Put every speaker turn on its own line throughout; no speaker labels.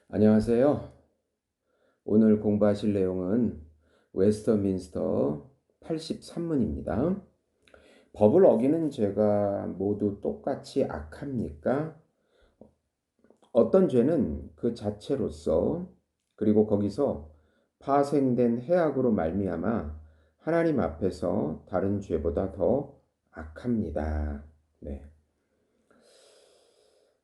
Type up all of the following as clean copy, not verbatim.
안녕하세요. 오늘 공부하실 내용은 웨스터민스터 83문입니다. 법을 어기는 죄가 모두 똑같이 악합니까? 어떤 죄는 그 자체로서 그리고 거기서 파생된 해악으로 말미암아 하나님 앞에서 다른 죄보다 더 악합니다. 네.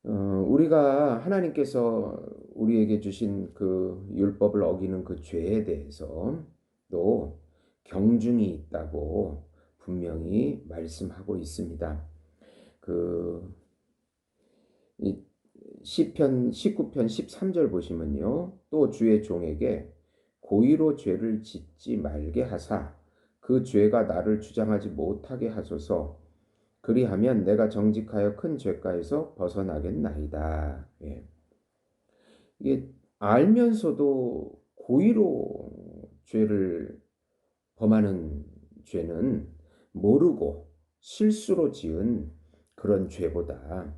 우리가 하나님께서 우리에게 주신 그 율법을 어기는 그 죄에 대해서 또 경중이 있다고 분명히 말씀하고 있습니다. 그 시편 19편 13절 보시면요. 또 주의 종에게 고의로 죄를 짓지 말게 하사 그 죄가 나를 주장하지 못하게 하소서. 그리하면 내가 정직하여 큰 죄가에서 벗어나겠나이다. 예. 이게 알면서도 고의로 죄를 범하는 죄는 모르고 실수로 지은 그런 죄보다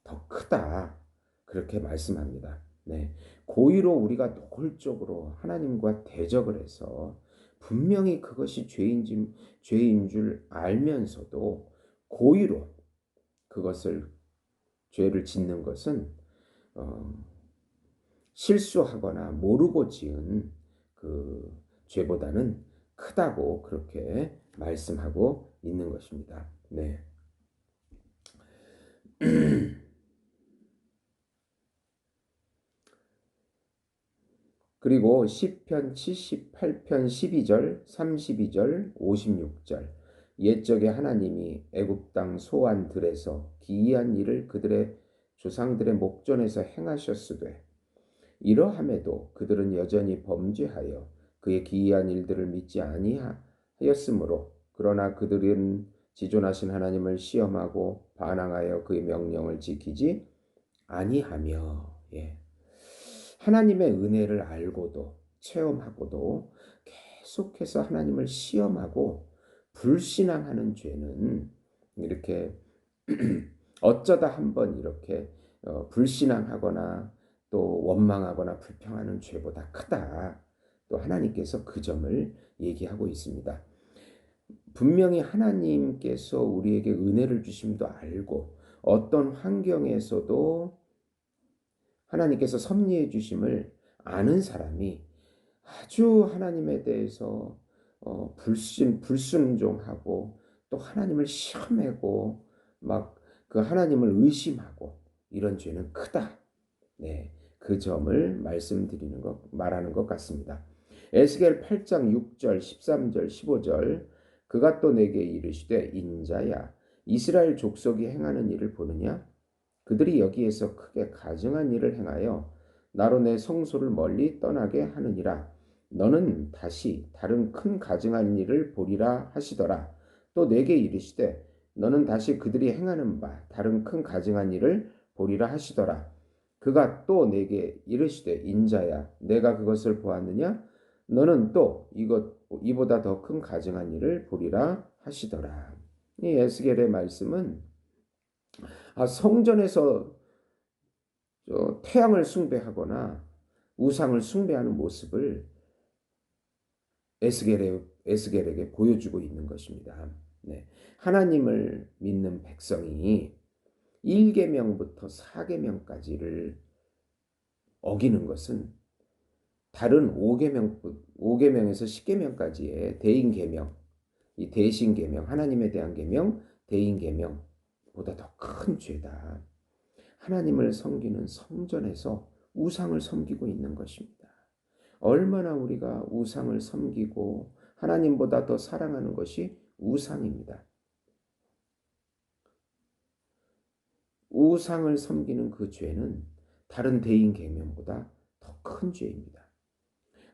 더 크다. 그렇게 말씀합니다. 네. 고의로 우리가 노골적으로 하나님과 대적을 해서 분명히 그것이 죄인 줄 알면서도 고의로 그것을 죄를 짓는 것은 어, 실수하거나 모르고 지은 그 죄보다는 크다고 그렇게 말씀하고 있는 것입니다. 네. 그리고 시편 78편 12절, 32절, 56절 옛적에 하나님이 애굽 땅 소안 들에서 기이한 일을 그들의 조상들의 목전에서 행하셨으되 이러함에도 그들은 여전히 범죄하여 그의 기이한 일들을 믿지 아니하였으므로 그러나 그들은 지존하신 하나님을 시험하고 반항하여 그의 명령을 지키지 아니하며 예. 하나님의 은혜를 알고도 체험하고도 계속해서 하나님을 시험하고 불신앙하는 죄는 이렇게 어쩌다 한번 이렇게 불신앙하거나 또 원망하거나 불평하는 죄보다 크다. 또 하나님께서 그 점을 얘기하고 있습니다. 분명히 하나님께서 우리에게 은혜를 주심도 알고 어떤 환경에서도 하나님께서 섭리해 주심을 아는 사람이 아주 하나님에 대해서 불순종하고 또 하나님을 시험하고 막 그 하나님을 의심하고 이런 죄는 크다. 네, 그 점을 말하는 것 같습니다. 에스겔 8장 6절, 13절, 15절 그가 또 내게 이르시되 인자야 이스라엘 족속이 행하는 일을 보느냐? 그들이 여기에서 크게 가증한 일을 행하여 나로 내 성소를 멀리 떠나게 하느니라. 너는 다시 다른 큰 가증한 일을 보리라 하시더라. 또 내게 이르시되 너는 다시 그들이 행하는 바 다른 큰 가증한 일을 보리라 하시더라. 그가 또 내게 이르시되 인자야 내가 그것을 보았느냐? 너는 또 이보다 더 큰 가증한 일을 보리라 하시더라. 이 에스겔의 말씀은 성전에서 태양을 숭배하거나 우상을 숭배하는 모습을 에스겔에게 보여주고 있는 것입니다. 네. 하나님을 믿는 백성이 1계명부터 4계명까지를 어기는 것은 다른 5계명에서 10계명까지의 대인계명, 이 대신계명, 하나님에 대한 계명, 대인계명보다 더 큰 죄다. 하나님을 섬기는 성전에서 우상을 섬기고 있는 것입니다. 얼마나 우리가 우상을 섬기고 하나님보다 더 사랑하는 것이 우상입니다. 우상을 섬기는 그 죄는 다른 대인 계명보다 더 큰 죄입니다.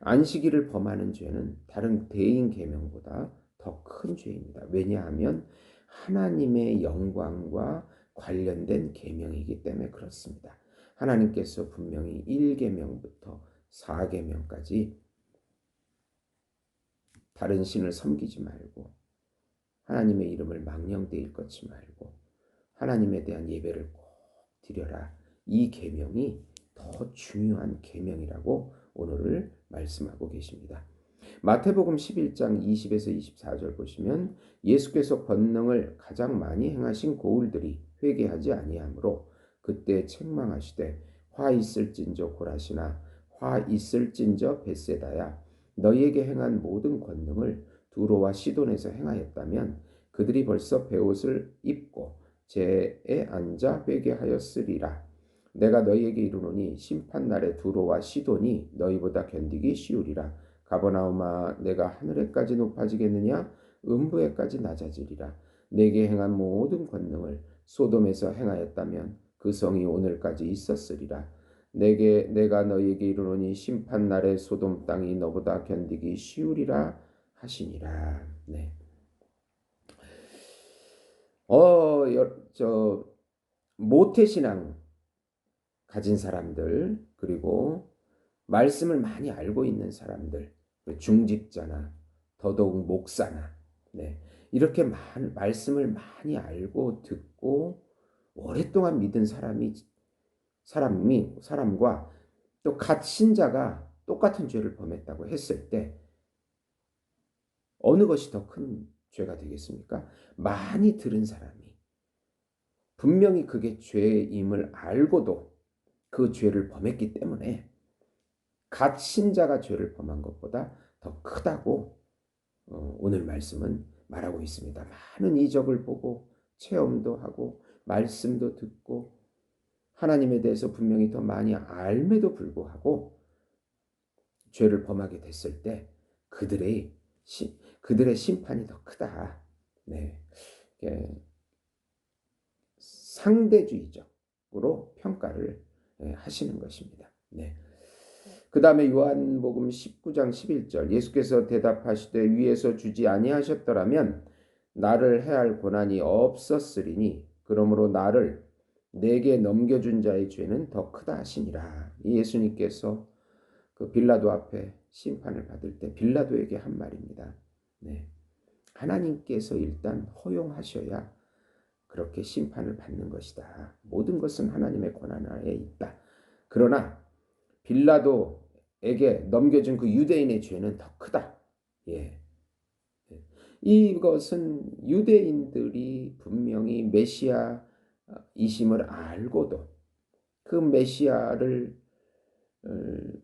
안식일을 범하는 죄는 다른 대인 계명보다 더 큰 죄입니다. 왜냐하면 하나님의 영광과 관련된 계명이기 때문에 그렇습니다. 하나님께서 분명히 1계명부터 4계명까지 다른 신을 섬기지 말고 하나님의 이름을 망령되이 일컫지 말고 하나님에 대한 예배를 꼭 드려라. 이 계명이 더 중요한 계명이라고 오늘 말씀하고 계십니다. 마태복음 11장 20에서 24절 보시면 예수께서 권능을 가장 많이 행하신 고울들이 회개하지 아니하므로 그때 책망하시되 화 있을진저 고라시나 화 있을진저 벳세다야 너희에게 행한 모든 권능을 두로와 시돈에서 행하였다면 그들이 벌써 베옷을 입고 제에 앉아 회개하였으리라. 내가 너희에게 이르노니 심판날에 두로와 시돈이 너희보다 견디기 쉬우리라. 가버나움아 내가 하늘에까지 높아지겠느냐 음부에까지 낮아지리라. 내게 행한 모든 권능을 소돔에서 행하였다면 그 성이 오늘까지 있었으리라. 내가 너희에게 이르노니 심판날에 소돔 땅이 너보다 견디기 쉬우리라 하시니라. 네. 모태신앙 가진 사람들, 그리고 말씀을 많이 알고 있는 사람들, 중직자나 더더욱 목사나, 네, 이렇게 말씀을 많이 알고 듣고 오랫동안 믿은 사람과 또 갓신자가 똑같은 죄를 범했다고 했을 때 어느 것이 더 큰 죄가 되겠습니까? 많이 들은 사람이 분명히 그게 죄임을 알고도 그 죄를 범했기 때문에 갓신자가 죄를 범한 것보다 더 크다고 오늘 말씀은 말하고 있습니다. 많은 이적을 보고 체험도 하고 말씀도 듣고 하나님에 대해서 분명히 더 많이 알매도 불구하고 죄를 범하게 됐을 때 그들의 심판이 더 크다. 네, 상대주의적으로 평가를 하시는 것입니다. 네. 그 다음에 요한복음 19장 11절 예수께서 대답하시되 위에서 주지 아니하셨더라면 나를 해할 권한이 없었으리니 그러므로 나를 내게 넘겨준 자의 죄는 더 크다 하시니라. 예수님께서 그 빌라도 앞에 심판을 받을 때 빌라도에게 한 말입니다. 네. 하나님께서 일단 허용하셔야 그렇게 심판을 받는 것이다. 모든 것은 하나님의 권한 하에 있다. 그러나 빌라도에게 넘겨준 그 유대인의 죄는 더 크다. 예. 이것은 유대인들이 분명히 메시아이심을 알고도 그 메시아를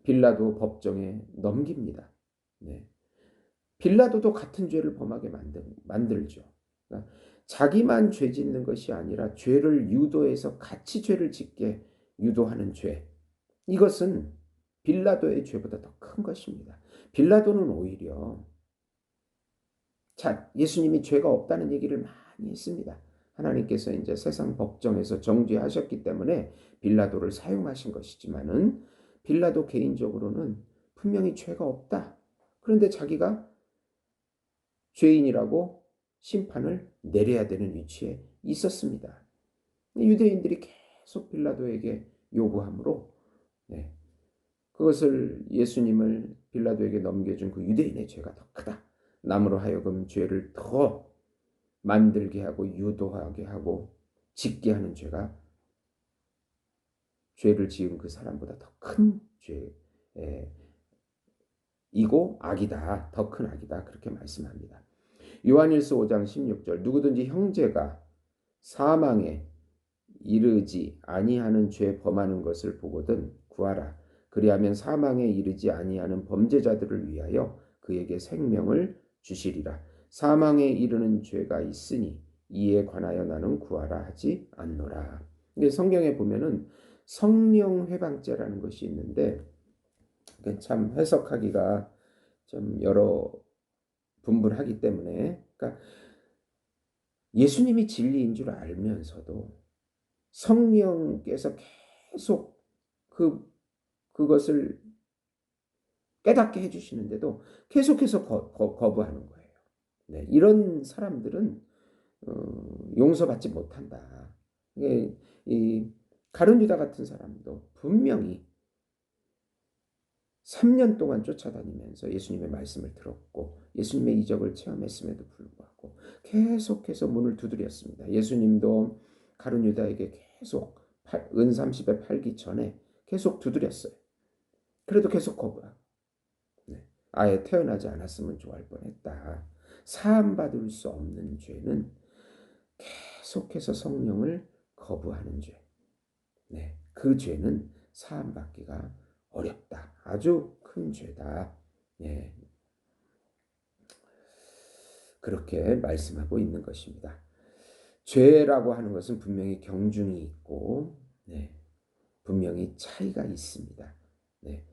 빌라도 법정에 넘깁니다. 네. 빌라도도 같은 죄를 범하게 만들죠. 그러니까 자기만 죄 짓는 것이 아니라 죄를 유도해서 같이 죄를 짓게 유도하는 죄. 이것은 빌라도의 죄보다 더 큰 것입니다. 빌라도는 오히려 예수님이 죄가 없다는 얘기를 많이 했습니다. 하나님께서 이제 세상 법정에서 정죄하셨기 때문에 빌라도를 사용하신 것이지만은 빌라도 개인적으로는 분명히 죄가 없다. 그런데 자기가 죄인이라고 심판을 내려야 되는 위치에 있었습니다. 유대인들이 계속 빌라도에게 요구함으로 네, 그것을 예수님을 빌라도에게 넘겨준 그 유대인의 죄가 더 크다. 남으로 하여금 죄를 더 만들게 하고 유도하게 하고 짓게 하는 죄를 지은 그 사람보다 더 큰 죄이고 악이다. 더 큰 악이다. 그렇게 말씀합니다. 요한일서 5장 16절 누구든지 형제가 사망에 이르지 아니하는 죄 범하는 것을 보거든 구하라. 그리하면 사망에 이르지 아니하는 범죄자들을 위하여 그에게 생명을 주시리라. 사망에 이르는 죄가 있으니 이에 관하여 나는 구하라 하지 않노라. 근데 성경에 보면은 성령 회방죄라는 것이 있는데 참 해석하기가 좀 여러 분분하기 때문에 그러니까 예수님이 진리인 줄 알면서도 성령께서 계속 그것을 깨닫게 해주시는데도 계속해서 거부하는 거예요. 네, 이런 사람들은 용서받지 못한다. 이 가룟 유다 같은 사람도 분명히 3년 동안 쫓아다니면서 예수님의 말씀을 들었고 예수님의 이적을 체험했음에도 불구하고 계속해서 문을 두드렸습니다. 예수님도 가룟 유다에게 계속 은 30에 팔기 전에 계속 두드렸어요. 그래도 계속 거부하고. 네. 아예 태어나지 않았으면 좋아할 뻔했다. 사함받을 수 없는 죄는 계속해서 성령을 거부하는 죄. 네. 그 죄는 사함받기가 어렵다. 아주 큰 죄다. 네. 그렇게 말씀하고 있는 것입니다. 죄라고 하는 것은 분명히 경중이 있고, 네, 분명히 차이가 있습니다. 네,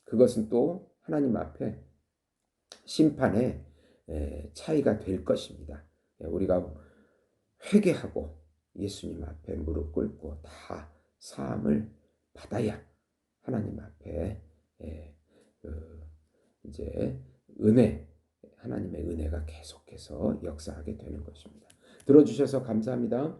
그것은 또 하나님 앞에 심판의 차이가 될 것입니다. 우리가 회개하고 예수님 앞에 무릎 꿇고 다 사함을 받아야 하나님 앞에 이제 하나님의 은혜가 계속해서 역사하게 되는 것입니다. 들어주셔서 감사합니다.